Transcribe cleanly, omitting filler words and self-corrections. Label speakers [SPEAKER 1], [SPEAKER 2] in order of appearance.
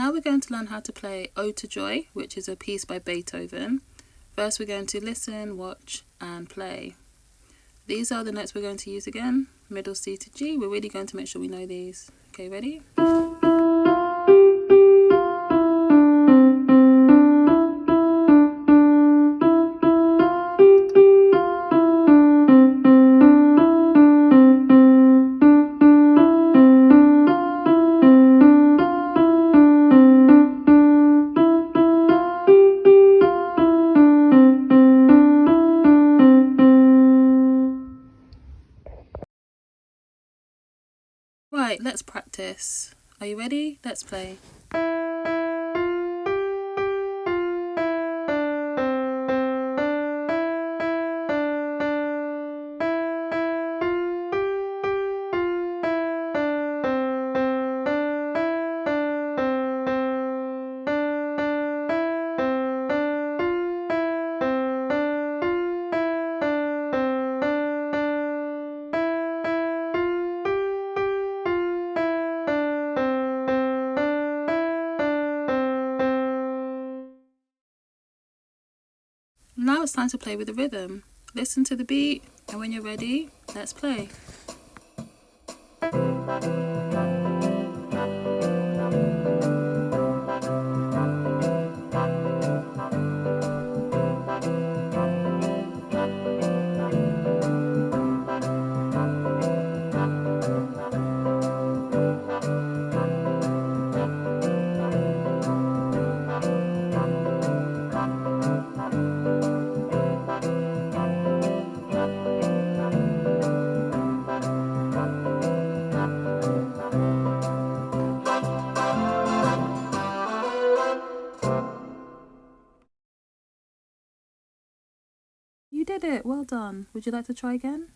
[SPEAKER 1] Now we're going to learn how to play Ode to Joy, which is a piece by Beethoven. First we're going to listen, watch and play. These are the notes we're going to use again. Middle C to G. We're really going to make sure we know these. Okay, ready? Right, let's practice. Are you ready? Let's play. Now it's time to play with the rhythm. Listen to the beat, and when you're ready, let's play. You did it! Well done. Would you like to try again?